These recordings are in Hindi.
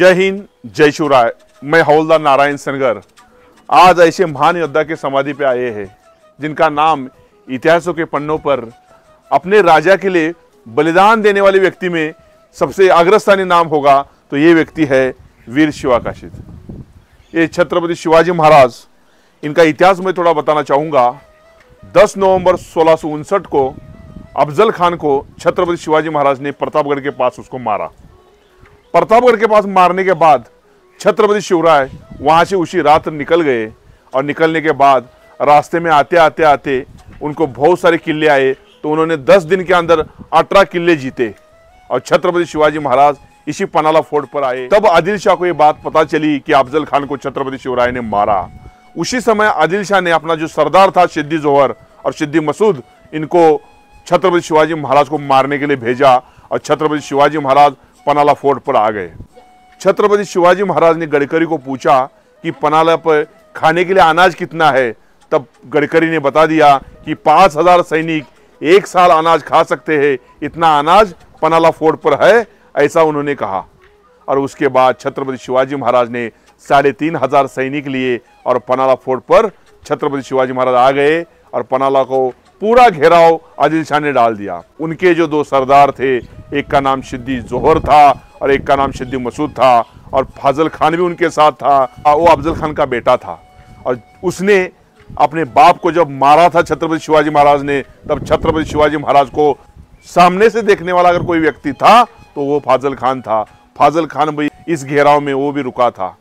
जय हिंद, जय शिवराय। मैं हवलदार नारायण सनगर आज ऐसे महान योद्धा के समाधि पे आए हैं जिनका नाम इतिहासों के पन्नों पर अपने राजा के लिए बलिदान देने वाले व्यक्ति में सबसे अग्रस्थानी नाम होगा तो ये व्यक्ति है वीर शिवाकाशीद। ये छत्रपति शिवाजी महाराज, इनका इतिहास मैं थोड़ा बताना चाहूँगा। 10 नवंबर 1659 को अफजल खान को छत्रपति शिवाजी महाराज ने प्रतापगढ़ के पास उसको मारा। प्रतापगढ़ के पास मारने के बाद छत्रपति शिवराय वहाँ से उसी रात निकल गए और निकलने के बाद रास्ते में आते आते आते उनको बहुत सारे किले आए तो उन्होंने 10 दिन के अंदर 18 किले जीते और छत्रपति शिवाजी महाराज इसी पनाला फोर्ट पर आए। तब आदिल शाह को ये बात पता चली कि अफजल खान को छत्रपति शिवराय ने मारा। उसी समय आदिल शाह ने अपना जो सरदार था सिद्दी जोहर और सिद्दी मसूद, इनको छत्रपति शिवाजी महाराज को मारने के लिए भेजा और छत्रपति शिवाजी महाराज पनाला फोर्ट पर आ गए। छत्रपति शिवाजी महाराज ने गडकरी को पूछा कि पनाला पर खाने के लिए अनाज कितना है। तब गडकरी ने बता दिया कि 5000 सैनिक एक साल अनाज खा सकते हैं, इतना अनाज पनाला फोर्ट पर है, ऐसा उन्होंने कहा। और उसके बाद छत्रपति शिवाजी महाराज ने 3500 सैनिक लिए और पनाला फोर्ट पर छत्रपति शिवाजी महाराज आ गए और पनाला को पूरा घेराव आदिल शाह ने डाल दिया। उनके जो 2 सरदार थे, एक का नाम सिद्दी जोहर था और एक का नाम सिद्दी मसूद था और फाजल खान भी उनके साथ था। वो अफजल खान का बेटा था और उसने अपने बाप को जब मारा था छत्रपति शिवाजी महाराज ने, तब छत्रपति शिवाजी महाराज को सामने से देखने वाला अगर कोई व्यक्ति था तो वो फाजल खान था। फाजल खान भी इस घेराव में वो भी रुका था।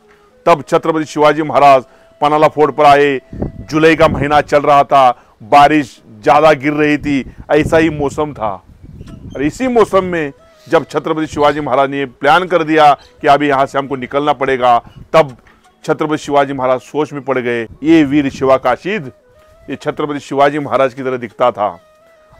तब छत्रपति शिवाजी महाराज पनाला फोर्ट पर आए। जुलाई का महीना चल रहा था, बारिश ज्यादा गिर रही थी, ऐसा ही मौसम था। और इसी मौसम में जब छत्रपति शिवाजी महाराज ने प्लान कर दिया कि अभी यहाँ से हमको निकलना पड़ेगा, तब छत्रपति शिवाजी महाराज सोच में पड़ गए। ये वीर शिवाकाशीद ये छत्रपति शिवाजी महाराज की तरह दिखता था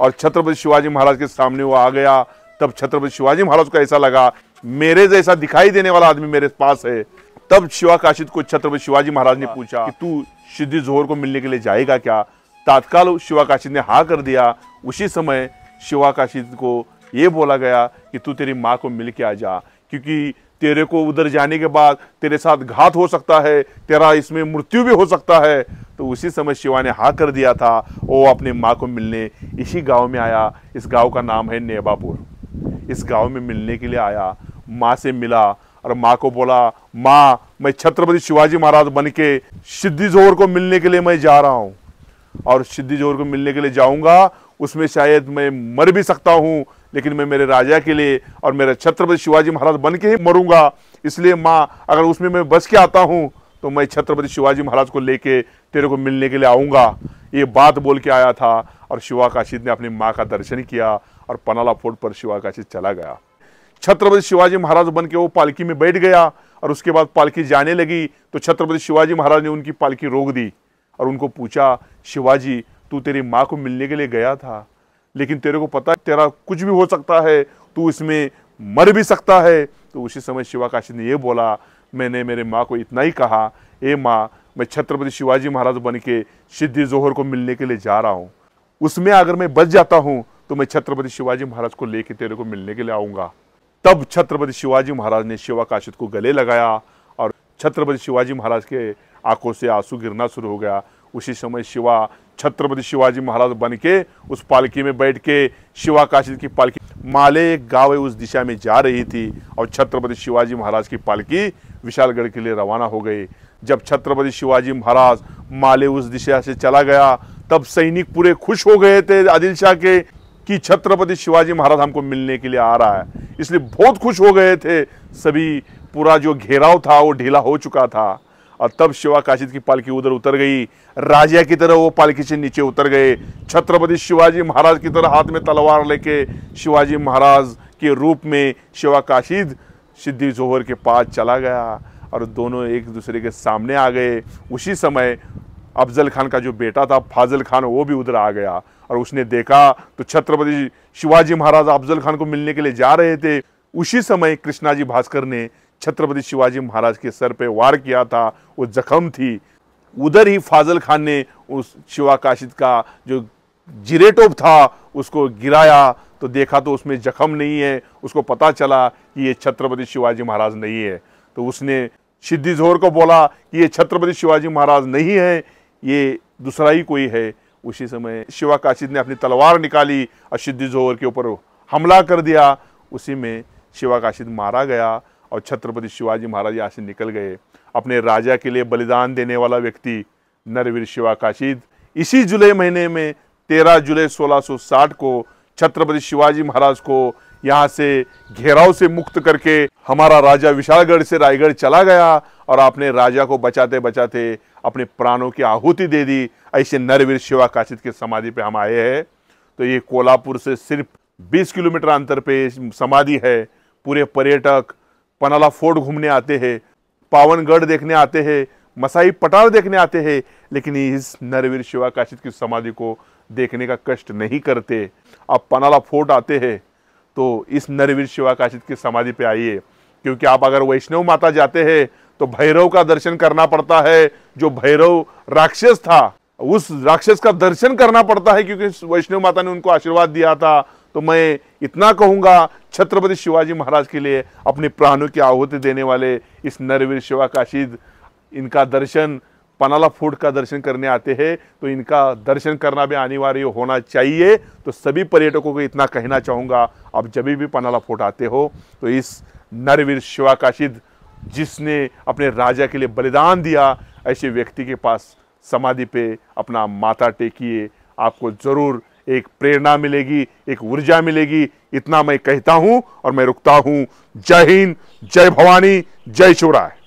और छत्रपति शिवाजी महाराज के सामने वो आ गया। तब छत्रपति शिवाजी महाराज को ऐसा लगा मेरे जैसा दिखाई देने वाला आदमी मेरे पास है। तब शिवाकाशीद को छत्रपति शिवाजी महाराज ने पूछा कि तू सिद्दी जोहर को मिलने के लिए जाएगा क्या। तत्काल शिवाकाशीद ने हाँ कर दिया। उसी समय शिवाकाशीद को ये बोला गया कि तू तेरी माँ को मिल के आ जा, क्योंकि तेरे को उधर जाने के बाद तेरे साथ घात हो सकता है, तेरा इसमें मृत्यु भी हो सकता है। तो उसी समय शिवा ने हाँ कर दिया था। वो अपने माँ को मिलने इसी गांव में आया। इस गांव का नाम है नेबापुर। इस गांव में मिलने के लिए आया, माँ से मिला और माँ को बोला, माँ मैं छत्रपति शिवाजी महाराज बन के सिद्दी जोहर को मिलने के लिए मैं जा रहा हूँ और सिद्दी जोहर को मिलने के लिए जाऊँगा, उसमें शायद मैं मर भी सकता हूँ, लेकिन मैं मेरे राजा के लिए और मेरे छत्रपति शिवाजी महाराज बन के ही मरूंगा। इसलिए माँ अगर उसमें मैं बच के आता हूँ तो मैं छत्रपति शिवाजी महाराज को लेके तेरे को मिलने के लिए आऊँगा। ये बात बोल के आया था और शिवाकाशीद ने अपनी माँ का दर्शन किया और पनाला फोर्ट पर शिवाकाशीद चला गया। छत्रपति शिवाजी महाराज बन के वो पालकी में बैठ गया और उसके बाद पालकी जाने लगी तो छत्रपति शिवाजी महाराज ने उनकी पालकी रोक दी और उनको पूछा, शिवाजी तू तेरी माँ को मिलने के लिए गया था, लेकिन तेरे को पता है तेरा कुछ भी हो सकता है, तू इसमें मर भी सकता है। तो उसी समय शिवाकाशीद ने ये बोला, मैंने मेरे माँ को इतना ही कहा, ए माँ मैं छत्रपति शिवाजी महाराज बन के सिद्दी जोहर को मिलने के लिए जा रहा हूँ, उसमें अगर मैं बच जाता हूँ तो मैं छत्रपति शिवाजी महाराज को लेके तेरे को मिलने के लिए आऊँगा। तब छत्रपति शिवाजी महाराज ने शिवाकाशीद को गले लगाया और छत्रपति शिवाजी महाराज के आंखों से आंसू गिरना शुरू हो गया। उसी समय शिवा छत्रपति शिवाजी महाराज बन के उस पालकी में बैठ के शिवाकाशीद की पालकी माले एक गांव है उस दिशा में जा रही थी और छत्रपति शिवाजी महाराज की पालकी विशालगढ़ के लिए रवाना हो गई। जब छत्रपति शिवाजी महाराज माले उस दिशा से चला गया तब सैनिक पूरे खुश हो गए थे आदिल शाह के कि छत्रपति शिवाजी महाराज हमको मिलने के लिए आ रहा है, इसलिए बहुत खुश हो गए थे सभी। पूरा जो घेराव था वो ढीला हो चुका था और तब शिवाकाशीद की पालकी उधर उतर गई। राजा की तरह वो पालकी से नीचे उतर गए। छत्रपति शिवाजी महाराज की तरह हाथ में तलवार लेके शिवाजी महाराज के रूप में शिवाकाशीद सिद्दी जोहर के पास चला गया और दोनों एक दूसरे के सामने आ गए। उसी समय अफजल खान का जो बेटा था फाजल खान, वो भी उधर आ गया और उसने देखा तो छत्रपति शिवाजी महाराज अफजल खान को मिलने के लिए जा रहे थे। उसी समय कृष्णाजी भास्कर ने छत्रपति शिवाजी महाराज के सर पे वार किया था, वो जख्म थी। उधर ही फाजल खान ने उस शिवाकाशीद का जो जिरेटोप था उसको गिराया तो देखा तो उसमें जख्म नहीं है। उसको पता चला कि ये छत्रपति शिवाजी महाराज नहीं है। तो उसने सिद्दी जोहर को बोला कि ये छत्रपति शिवाजी महाराज नहीं है, ये दूसरा ही कोई है। उसी समय शिवा काशिद ने अपनी तलवार निकाली और सिद्दी जोहर के ऊपर हमला कर दिया। उसी में शिवा काशिद मारा गया और छत्रपति शिवाजी महाराज यहाँ से निकल गए। अपने राजा के लिए बलिदान देने वाला व्यक्ति नरवीर शिवा काशिद इसी जुलाई महीने में 13 जुलाई 1660 को छत्रपति शिवाजी महाराज को यहाँ से घेराव से मुक्त करके हमारा राजा विशालगढ़ से रायगढ़ चला गया और अपने राजा को बचाते बचाते अपने प्राणों की आहुति दे दी। ऐसे नरवीर शिवा काशिद की समाधि पे हम आए हैं। तो ये कोल्हापुर से सिर्फ 20 किलोमीटर अंतर पे समाधि है। पूरे पर्यटक पनाला फोर्ट घूमने आते हैं, पावनगढ़ देखने आते हैं, मसाई पठार देखने आते हैं, लेकिन इस नरवीर शिवा काशिद की समाधि को देखने का कष्ट नहीं करते। आप पनाला फोर्ट आते हैं तो इस नरवीर शिवा काशिद की समाधि पे आइए, क्योंकि आप अगर वैष्णव माता जाते हैं तो भैरव का दर्शन करना पड़ता है। जो भैरव राक्षस था उस राक्षस का दर्शन करना पड़ता है, क्योंकि वैष्णव माता ने उनको आशीर्वाद दिया था। तो मैं इतना कहूंगा, छत्रपति शिवाजी महाराज के लिए अपने प्राणों की आहुति देने वाले इस नरवीर शिवा काशिद, इनका दर्शन पनाला फोर्ट का दर्शन करने आते हैं तो इनका दर्शन करना भी अनिवार्य होना चाहिए। तो सभी पर्यटकों को इतना कहना चाहूँगा, आप जब भी पनाला फोर्ट आते हो तो इस नरवीर शिवा काशिद जिसने अपने राजा के लिए बलिदान दिया, ऐसे व्यक्ति के पास समाधि पे अपना माथा टेकिए। आपको ज़रूर एक प्रेरणा मिलेगी, एक ऊर्जा मिलेगी। इतना मैं कहता हूँ और मैं रुकता हूँ। जय हिंद, जय भवानी, जय शिवराय।